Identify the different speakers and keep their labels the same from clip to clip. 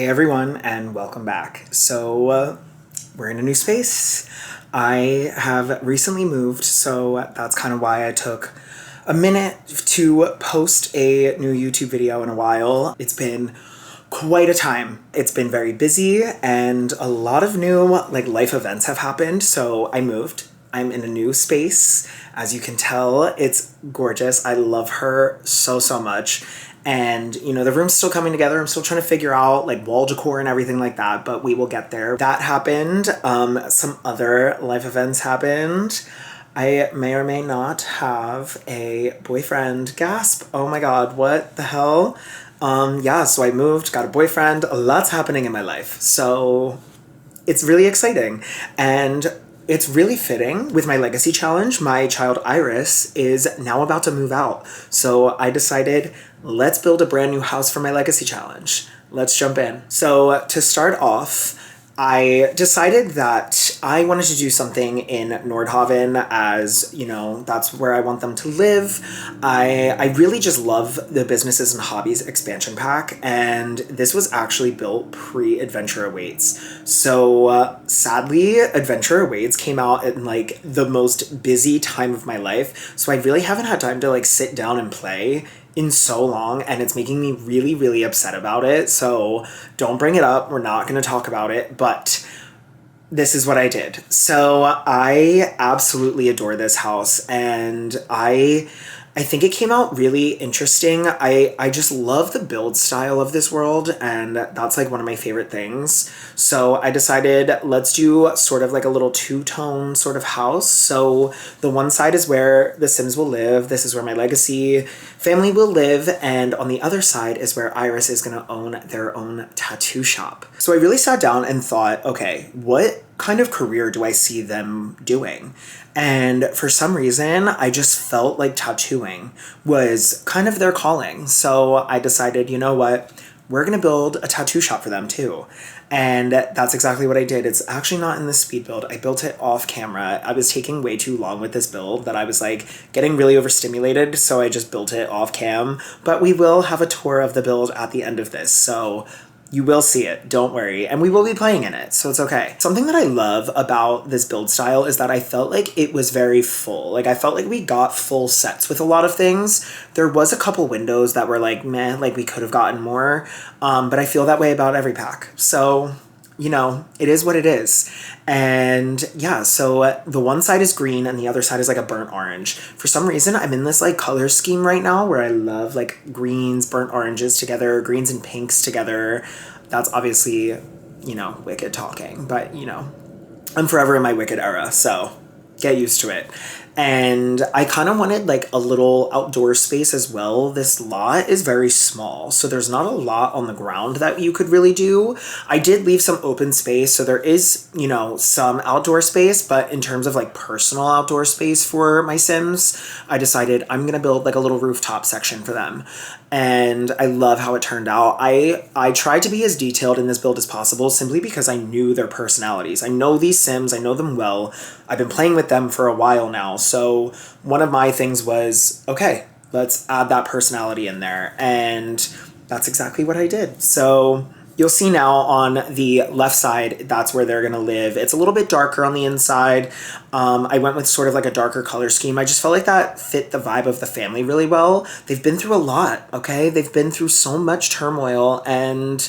Speaker 1: Hey everyone, and welcome back. We're in a new space. I have recently moved, so that's kind of why I took a minute to post a new YouTube video in a while. It's been quite a time. It's been very busy, and a lot of new life events have happened. So I moved. I'm in a new space. As you can tell, it's gorgeous. I love her so, so much. And, the room's still coming together. I'm still trying to figure out wall decor and everything like that, but we will get there. That happened. Some other life events happened. I may or may not have a boyfriend. Gasp. Oh my God, what the hell? So I moved, got a boyfriend. A lot's happening in my life. So it's really exciting. And it's really fitting with my legacy challenge. My child Iris is now about to move out. So I decided, let's build a brand new house for my legacy challenge. Let's jump in. So to start off, I decided that I wanted to do something in Nordhaven, as, that's where I want them to live. I really just love the Businesses and Hobbies expansion pack, and this was actually built pre-Adventure Awaits. So sadly, Adventure Awaits came out in the most busy time of my life, so I really haven't had time to sit down and play in so long, and it's making me really, really upset about it. So don't bring it up. We're not going to talk about it, but this is what I did. So I absolutely adore this house, and I think it came out really interesting. I just love the build style of this world, and that's one of my favorite things. So I decided, let's do sort of a little two-tone sort of house. So the one side is where the Sims will live. This is where my legacy family will live. And on the other side is where Iris is going to own their own tattoo shop. So I really sat down and thought, okay, what kind of career do I see them doing? And for some reason, I just felt like tattooing was kind of their calling. So I decided, you know what? We're going to build a tattoo shop for them too. And that's exactly what I did. It's actually not in the speed build. I built it off camera. I was taking way too long with this build that I was getting really overstimulated. So I just built it off cam. But we will have a tour of the build at the end of this. So you will see it, don't worry, and we will be playing in it, so it's okay. Something that I love about this build style is that I felt like it was very full. I felt like we got full sets with a lot of things. There was a couple windows that were meh, we could have gotten more, but I feel that way about every pack. So, it is what it is. And yeah, so the one side is green and the other side is a burnt orange. For some reason, I'm in this color scheme right now where I love greens, burnt oranges together, greens and pinks together. That's obviously, Wicked talking, but I'm forever in my Wicked era, so get used to it. And I kind of wanted a little outdoor space as well. This lot is very small, so there's not a lot on the ground that you could really do. I did leave some open space, so there is, some outdoor space, but in terms of personal outdoor space for my Sims, I decided I'm going to build a little rooftop section for them. And I love how it turned out. I tried to be as detailed in this build as possible simply because I knew their personalities. I know these Sims, I know them well. I've been playing with them for a while now. So one of my things was, okay, let's add that personality in there. And that's exactly what I did. So you'll see now on the left side, that's where they're going to live. It's a little bit darker on the inside. I went with sort of a darker color scheme. I just felt like that fit the vibe of the family really well. They've been through a lot, okay? They've been through so much turmoil, and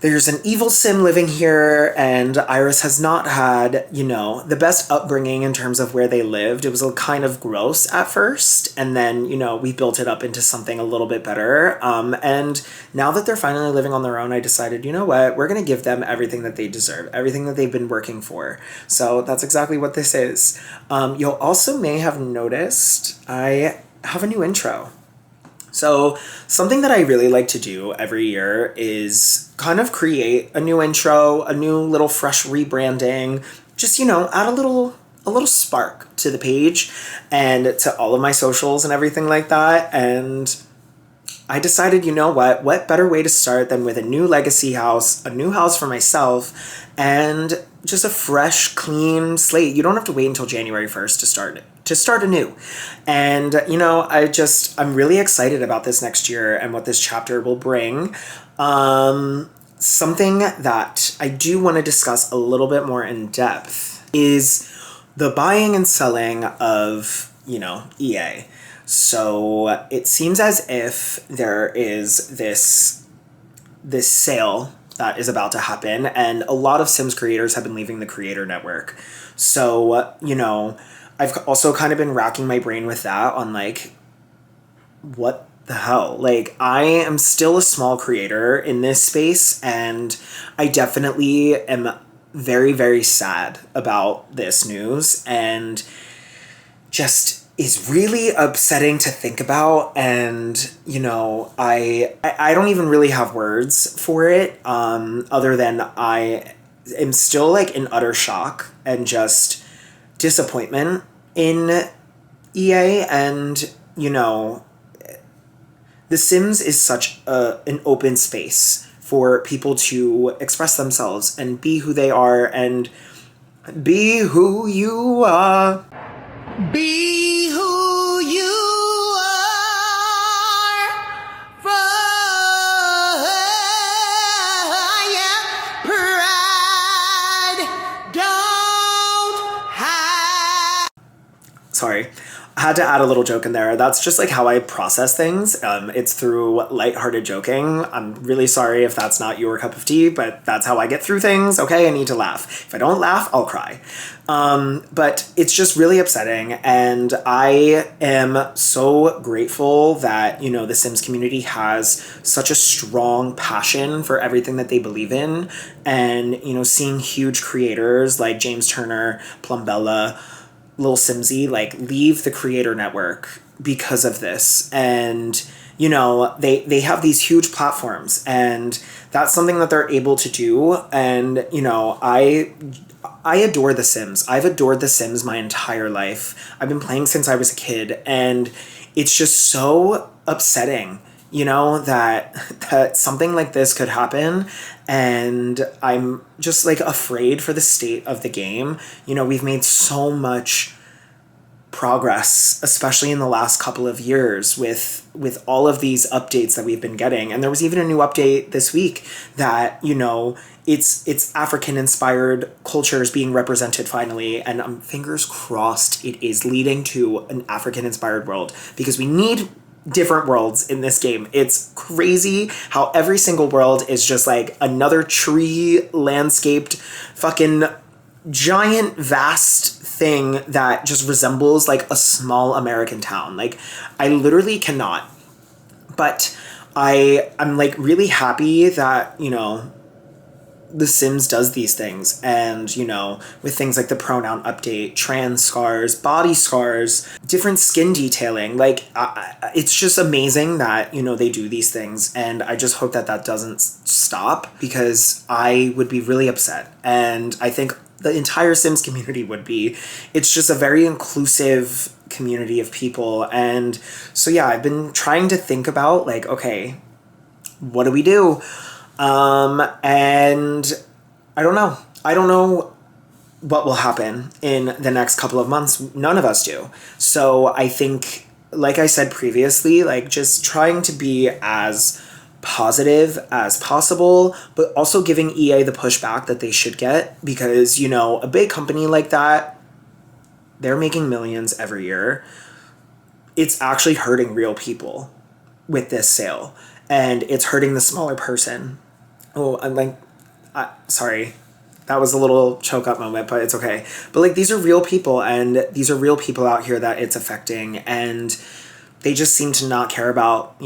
Speaker 1: there's an evil Sim living here, and Iris has not had, the best upbringing in terms of where they lived. It was kind of gross at first, and then, we built it up into something a little bit better. And now that they're finally living on their own, I decided, you know what, we're going to give them everything that they deserve, everything that they've been working for. So that's exactly what this is. You'll also may have noticed I have a new intro. So something that I really like to do every year is kind of create a new intro, a new little fresh rebranding, just, add a little spark to the page and to all of my socials and everything like that. And I decided, what better way to start than with a new legacy house, a new house for myself, and just a fresh, clean slate. You don't have to wait until January 1st to start anew. And, I'm really excited about this next year and what this chapter will bring. something that I do want to discuss a little bit more in depth is the buying and selling of, EA. So it seems as if there is this sale that is about to happen, and a lot of Sims creators have been leaving the creator network. So, I've also kind of been racking my brain with that on like, what the hell? Like, I am still a small creator in this space, and I definitely am very, very sad about this news, and just is really upsetting to think about. And I don't even really have words for it, other than I am still like in utter shock and just disappointment in EA. And The Sims is such an open space for people to express themselves and be who they are and be who you are. Be who you are. Pride don't have. Sorry. I had to add a little joke in there. That's just like how I process things. It's through lighthearted joking. I'm really sorry if that's not your cup of tea, but that's how I get through things. Okay, I need to laugh. If I don't laugh, I'll cry. But it's just really upsetting, and I am so grateful that, The Sims community has such a strong passion for everything that they believe in. And, seeing huge creators like James Turner, Plumbella, Lil Simsy leave the creator network because of this. And they have these huge platforms, and that's something that they're able to do. And I adore The Sims. I've adored The Sims my entire life. I've been playing since I was a kid, and it's just so upsetting that something like this could happen. And I'm just afraid for the state of the game. We've made so much progress, especially in the last couple of years with all of these updates that we've been getting. And there was even a new update this week that, it's African inspired cultures being represented finally. And I'm fingers crossed it is leading to an African inspired world, because we need different worlds in this game. It's crazy how every single world is just another tree landscaped fucking giant vast thing that just resembles a small American town. I literally cannot. But I'm really happy that, The Sims does these things. And, with things like the pronoun update, trans scars, body scars, different skin detailing, it's just amazing that, they do these things. And I just hope that doesn't stop, because I would be really upset. And I think the entire Sims community would be. It's just a very inclusive community of people. And so, yeah, I've been trying to think about okay, what do we do? And I don't know. I don't know what will happen in the next couple of months. None of us do. So I think, like I said previously, just trying to be as positive as possible, but also giving EA the pushback that they should get, because, a big company like that, they're making millions every year. It's actually hurting real people with this sale, and it's hurting the smaller person. Oh, sorry. That was a little choke up moment, but it's okay. But these are real people, and these are real people out here that it's affecting, and they just seem to not care about,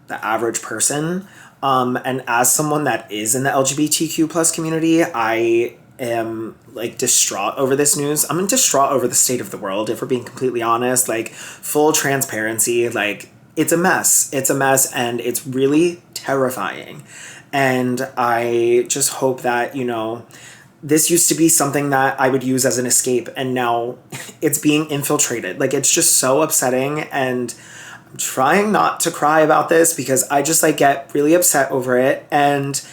Speaker 1: the average person. And as someone that is in the LGBTQ plus community, I am distraught over this news. I'm distraught over the state of the world, if we're being completely honest. Full transparency, it's a mess. It's a mess, and it's really terrifying. And I just hope that, this used to be something that I would use as an escape, and now it's being infiltrated. It's just so upsetting, and I'm trying not to cry about this, because I just get really upset over it. And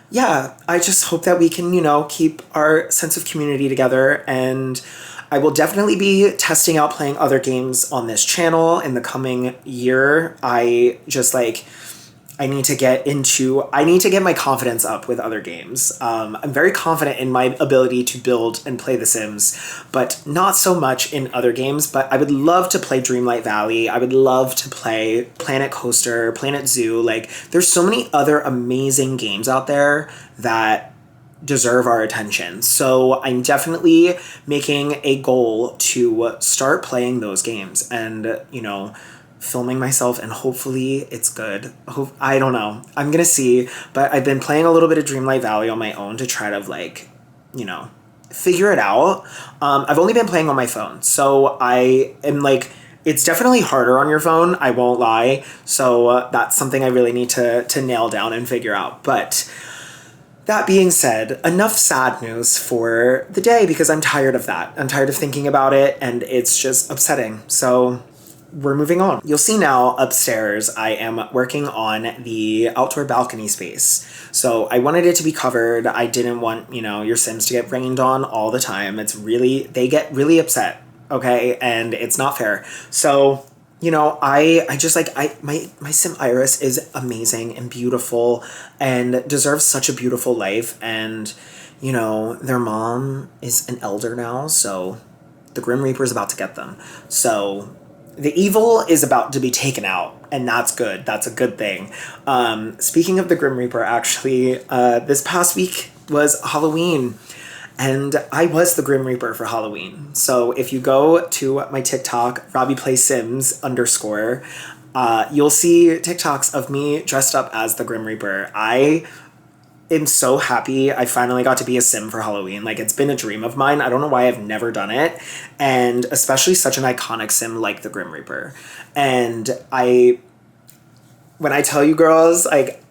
Speaker 1: yeah, I just hope that we can, keep our sense of community together. And I will definitely be testing out playing other games on this channel in the coming year. I just I need to get my confidence up with other games. I'm very confident in my ability to build and play The Sims, but not so much in other games. But I would love to play Dreamlight Valley. I would love to play Planet Coaster, Planet Zoo. Like, there's so many other amazing games out there that deserve our attention. So I'm definitely making a goal to start playing those games and, filming myself, and hopefully it's good. I don't know. I'm gonna see, but I've been playing a little bit of Dreamlight Valley on my own to try to figure it out. I've only been playing on my phone, so I am it's definitely harder on your phone, I won't lie. So that's something I really need to nail down and figure out. But that being said, enough sad news for the day, because I'm tired of that. I'm tired of thinking about it, and it's just upsetting. So we're moving on. You'll see now upstairs, I am working on the outdoor balcony space. So I wanted it to be covered. I didn't want, your Sims to get rained on all the time. They get really upset, okay? And it's not fair. So, I just my Sim Iris is amazing and beautiful and deserves such a beautiful life. And, their mom is an elder now, so the Grim Reaper is about to get them. So the evil is about to be taken out, and that's good. That's a good thing. Speaking of the Grim Reaper, actually, this past week was Halloween, and I was the Grim Reaper for Halloween. So if you go to my TikTok, RobbiePlaysSims_, you'll see TikToks of me dressed up as the Grim Reaper. I am so happy I finally got to be a Sim for Halloween. Like, it's been a dream of mine. I don't know why I've never done it. And especially such an iconic Sim like the Grim Reaper. And when I tell you girls,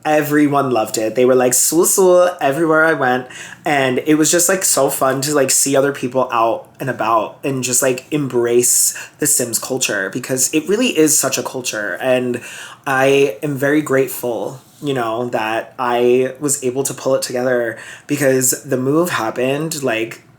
Speaker 1: everyone loved it. They were like, "Sul Sul" everywhere I went. And it was just so fun to see other people out and about and just embrace the Sims culture, because it really is such a culture. And I am very grateful that I was able to pull it together, because the move happened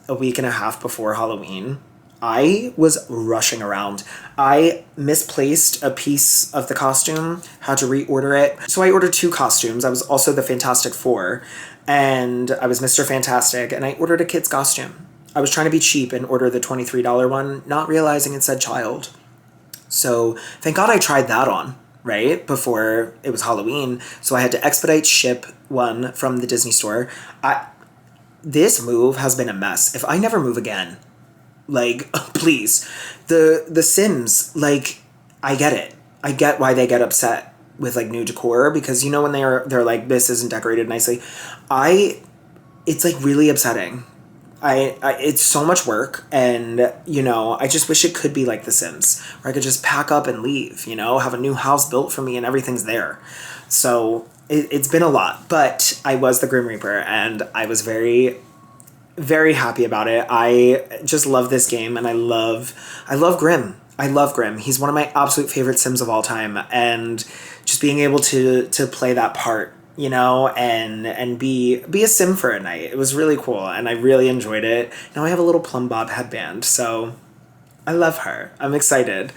Speaker 1: a week and a half before Halloween. I was rushing around. I misplaced a piece of the costume, had to reorder it. So I ordered 2 costumes. I was also the Fantastic Four, and I was Mr. Fantastic, and I ordered a kid's costume. I was trying to be cheap and order the $23 one, not realizing it said child. So thank God I tried that on, right, before it was Halloween. So I had to expedite ship one from the Disney store. This move has been a mess. If I never move again, please, the Sims, I get it. I get why they get upset with new decor, because when they're like, this isn't decorated nicely. It's really upsetting. It's so much work, and I just wish it could be like The Sims, where I could just pack up and leave, have a new house built for me and everything's there. So it's been a lot, but I was the Grim Reaper, and I was very, very happy about it. I just love this game, and I love Grim. I love Grim. He's one of my absolute favorite Sims of all time, and just being able to play that part, and be a Sim for a night. It was really cool, and I really enjoyed it. Now I have a little Plum Bob headband, so I love her. I'm excited.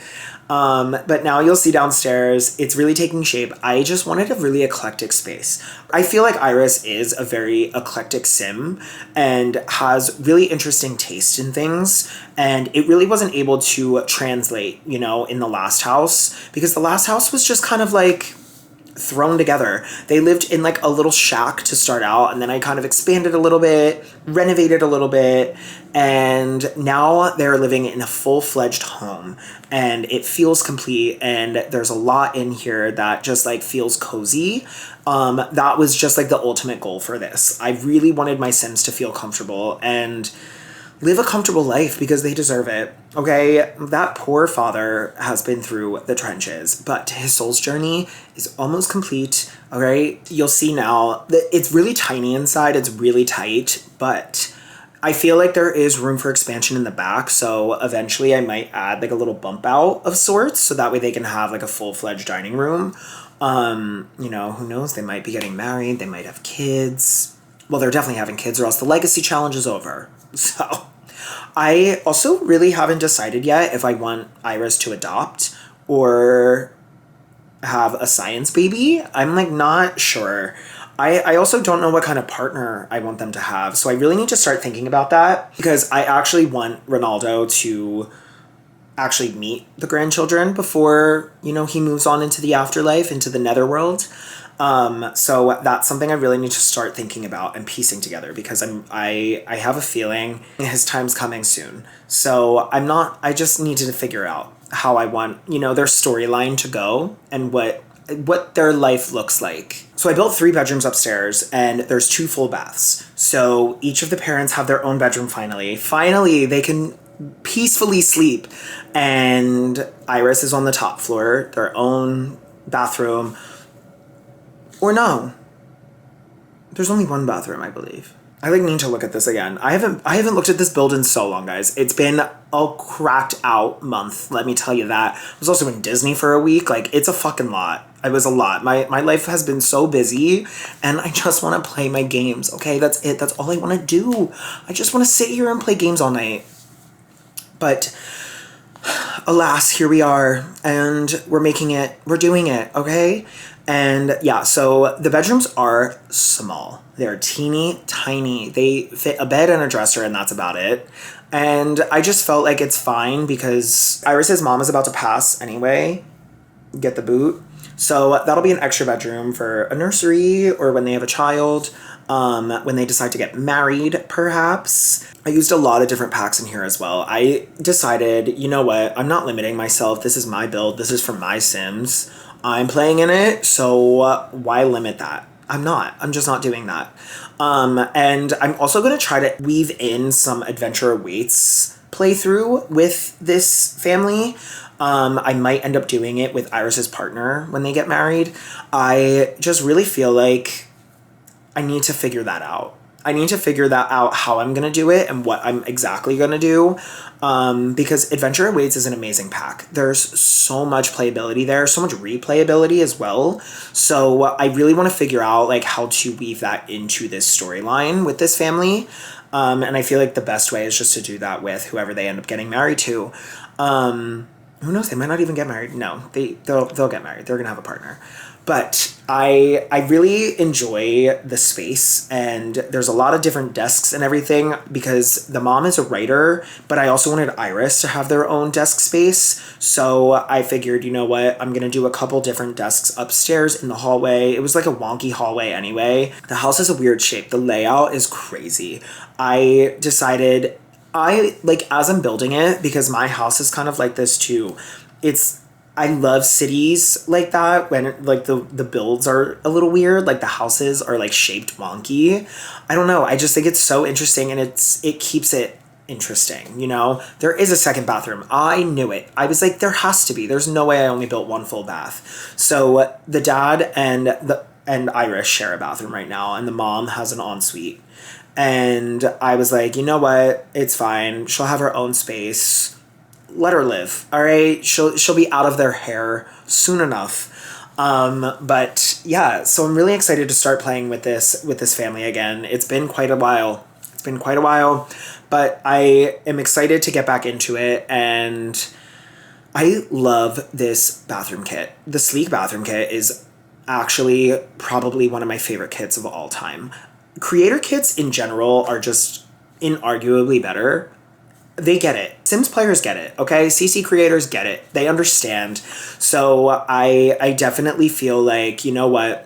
Speaker 1: But now you'll see downstairs, it's really taking shape. I just wanted a really eclectic space. I feel like Iris is a very eclectic Sim and has really interesting taste in things. And it really wasn't able to translate, in the last house, because the last house was just kind of thrown together. They lived in a little shack to start out, and then I kind of expanded a little bit, renovated a little bit, and now they're living in a full-fledged home, and it feels complete, and there's a lot in here that just feels cozy. That was just the ultimate goal for this. I really wanted my Sims to feel comfortable and live a comfortable life, because they deserve it. Okay, that poor father has been through the trenches, but his soul's journey is almost complete. All right, you'll see now that it's really tiny inside. It's really tight, but I feel like there is room for expansion in the back. So eventually I might add a little bump out of sorts, so that way they can have a full-fledged dining room. Who knows? They might be getting married. They might have kids. Well, they're definitely having kids, or else the legacy challenge is over. So I also really haven't decided yet if I want Iris to adopt, or have a science baby. I'm like not sure. I also don't know what kind of partner I want them to have. So I really need to start thinking about that because I actually want Ronaldo to actually meet the grandchildren before, you know, he moves on into the afterlife, into the netherworld. So that's something I really need to start thinking about and piecing together because I have a feeling his time's coming soon. So I just need to figure out how I want, you know, their storyline to go and what their life looks like. So I built 3 bedrooms upstairs and there's 2 full baths. So each of the parents have their own bedroom finally. Finally, they can peacefully sleep. And Iris is on the top floor, their own bathroom. Or no. There's only 1 bathroom, I believe. I like need to look at this again. I haven't looked at this build in so long, guys. It's been a cracked out month, let me tell you that. I was also in Disney for a week. Like, it's a fucking lot. It was a lot. My life has been so busy and I just want to play my games. Okay, that's it. That's all I want to do. I just want to sit here and play games all night. But alas, here we are and we're making it. We're doing it, okay? And yeah, so the bedrooms are small. They're teeny tiny. They fit a bed and a dresser and that's about it. And I just felt like it's fine because Iris's mom is about to pass anyway, get the boot. So that'll be an extra bedroom for a nursery or when they have a child, when they decide to get married, perhaps. I used a lot of different packs in here as well. I decided, you know what, I'm not limiting myself. This is my build. This is for my Sims. I'm playing in it, so why limit that? I'm not. I'm just not doing that. And I'm also going to try to weave in some Adventure Awaits playthrough with this family. I might end up doing it with Iris's partner when they get married. I just really feel like I need to figure that out. I need to figure that out how I'm going to do it and what I'm exactly going to do. Because Adventure Awaits is an amazing pack. There's so much playability there, so much replayability as well. So I really want to figure out like how to weave that into this storyline with this family. And I feel like the best way is just to do that with whoever they end up getting married to. Who knows? They might not even get married. No, they'll get married. They're going to have a partner. But I really enjoy the space and there's a lot of different desks and everything because the mom is a writer, but I also wanted Iris to have their own desk space. So I figured, you know what, I'm going to do a couple different desks upstairs in the hallway. It was like a wonky hallway anyway. The house has a weird shape. The layout is crazy. I decided as I'm building it, because my house is kind of like this too. I love cities like that when like the builds are a little weird, like the houses are like shaped wonky. I don't know. I just think it's so interesting and it keeps it interesting, you know? There is a second bathroom. I knew it. I was like, there has to be. There's no way I only built 1 full bath. So the dad and Iris share a bathroom right now and the mom has an ensuite. And I was like, you know what? It's fine. She'll have her own space. Let her live. All right. She'll be out of their hair soon enough. But yeah, so I'm really excited to start playing with this family again. It's been quite a while. But I am excited to get back into it and I love this bathroom kit. The Sleek bathroom kit is actually probably one of my favorite kits of all time. Creator kits in general are just inarguably better. They get it. Sims players get it, okay? CC creators get it. They understand. So I definitely feel like, you know what?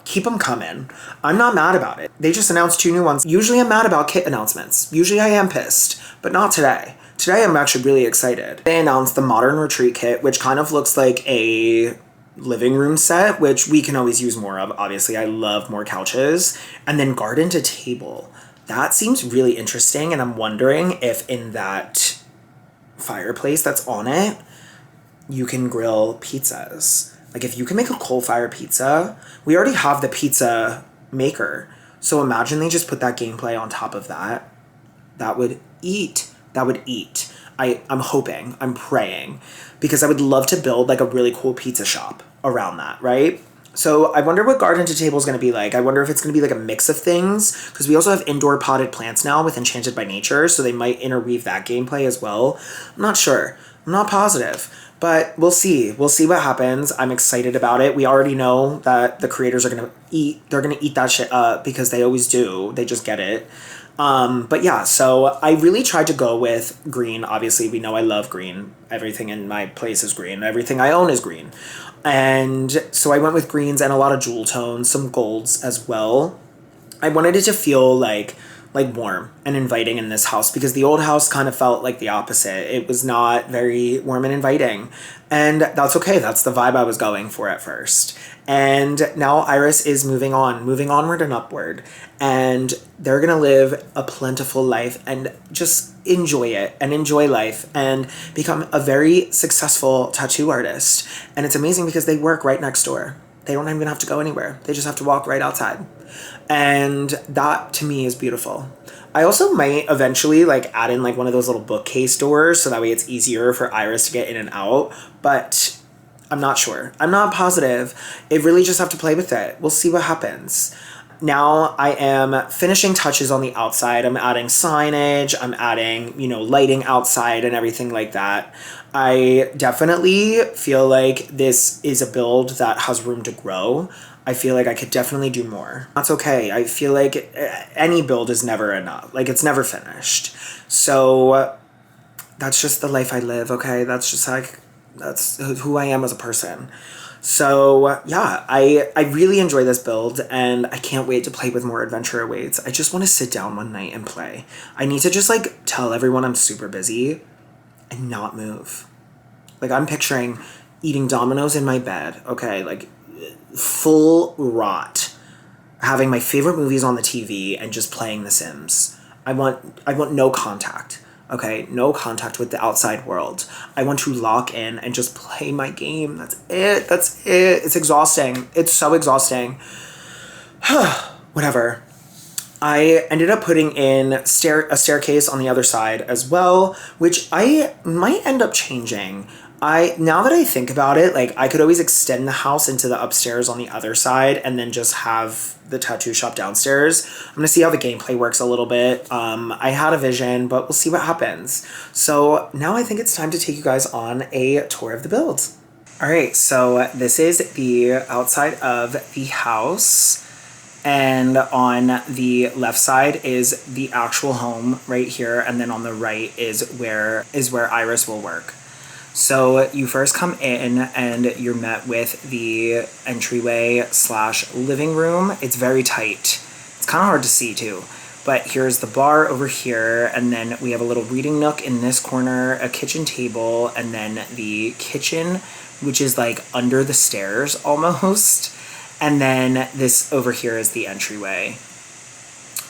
Speaker 1: Keep them coming. I'm not mad about it. They just announced 2 new ones. Usually I'm mad about kit announcements. Usually I am pissed, but not today. Today I'm actually really excited. They announced the Modern Retreat kit, which kind of looks like a living room set, which we can always use more of. Obviously, I love more couches. And then garden to table. That seems really interesting, and I'm wondering if in that fireplace that's on it, you can grill pizzas. Like if you can make a coal-fire pizza, we already have the pizza maker. So imagine they just put that gameplay on top of that. That would eat. I'm hoping, I'm praying, because I would love to build like a really cool pizza shop around that, right? So I wonder what garden to table is going to be like. I wonder if it's going to be like a mix of things, because we also have indoor potted plants now with Enchanted by Nature, so they might interweave that gameplay as well. I'm not sure. I'm not positive. But we'll see. We'll see what happens. I'm excited about it. We already know that the creators are gonna eat. They're gonna eat that shit up because they always do. They just get it. But yeah, so I really tried to go with green. Obviously, we know I love green. Everything in my place is green. Everything I own is green. And so I went with greens and a lot of jewel tones, some golds as well. I wanted it to feel like warm and inviting in this house because the old house kind of felt like the opposite. It was not very warm and inviting. And that's okay. That's the vibe I was going for at first. And now Iris is moving onward and upward. And they're going to live a plentiful life and just enjoy it and enjoy life and become a very successful tattoo artist. And it's amazing because they work right next door. They don't even have to go anywhere. They just have to walk right outside. And that to me is beautiful. I also might eventually add in one of those little bookcase doors so that way it's easier for Iris to get in and out. But I'm not sure. I'm not positive. It really just have to play with it. We'll see what happens. Now I am finishing touches on the outside. I'm adding signage. I'm adding, lighting outside and everything like that. I definitely feel like this is a build that has room to grow. I feel like I could definitely do more. That's okay. I feel like any build is never enough. It's never finished. So that's just the life I live, okay? That's just that's who I am as a person. So yeah, I really enjoy this build and I can't wait to play with more Adventure Awaits. I just want to sit down one night and play. I need to just tell everyone I'm super busy and not move. I'm picturing eating Domino's in my bed, okay? Full rot. Having my favorite movies on the TV and just playing The Sims. I want no contact. Okay, no contact with the outside world. I want to lock in and just play my game. That's it. That's it. It's exhausting. It's so exhausting. Whatever. I ended up putting in a staircase on the other side as well, which I might end up changing. Now that I think about it, I could always extend the house into the upstairs on the other side and then just have the tattoo shop downstairs. I'm gonna see how the gameplay works a little bit. I had a vision, but we'll see what happens. So now I think it's time to take you guys on a tour of the build. All right, so this is the outside of the house. And on the left side is the actual home right here. And then on the right is where Iris will work. So you first come in and you're met with the entryway / living room. It's very tight. It's kind of hard to see too. But here's the bar over here, and then we have a little reading nook in this corner, a kitchen table, and then the kitchen, which is under the stairs almost. And then this over here is the entryway.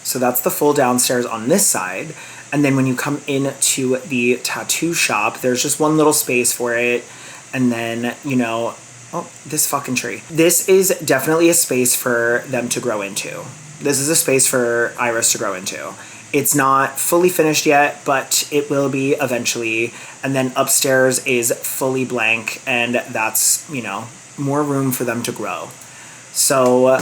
Speaker 1: So that's the full downstairs on this side. And then when you come into the tattoo shop, there's just one little space for it. And then, oh, this fucking tree. This is definitely a space for them to grow into. This is a space for Iris to grow into. It's not fully finished yet, but it will be eventually. And then upstairs is fully blank, and that's, more room for them to grow. So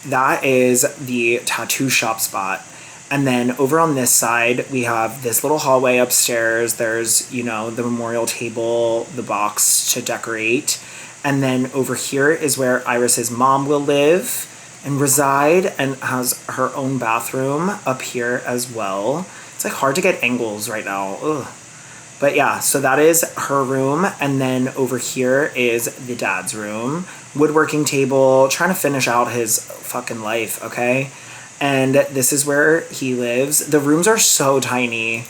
Speaker 1: that is the tattoo shop spot. And then over on this side, we have this little hallway upstairs. There's, the memorial table, the box to decorate. And then over here is where Iris's mom will live and reside and has her own bathroom up here as well. It's hard to get angles right now. Ugh. But yeah, so that is her room. And then over here is the dad's room. Woodworking table, trying to finish out his fucking life, okay? And this is where he lives. The rooms are so tiny.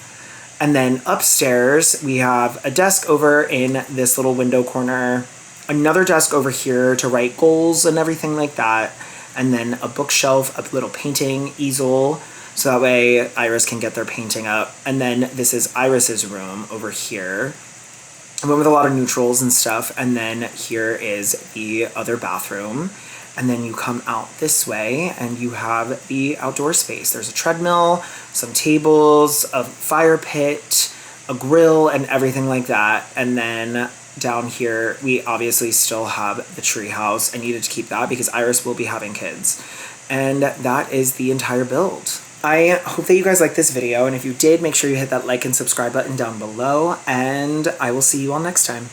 Speaker 1: And then upstairs, we have a desk over in this little window corner, another desk over here to write goals and everything like that, and then a bookshelf, a little painting easel, so that way Iris can get their painting up. And then this is Iris's room over here. I went with a lot of neutrals and stuff. And then here is the other bathroom. And then you come out this way and you have the outdoor space. There's a treadmill, some tables, a fire pit, a grill, and everything like that. And then down here, we obviously still have the tree house. I needed to keep that because Iris will be having kids. And that is the entire build. I hope that you guys liked this video, and if you did, make sure you hit that like and subscribe button down below, and I will see you all next time.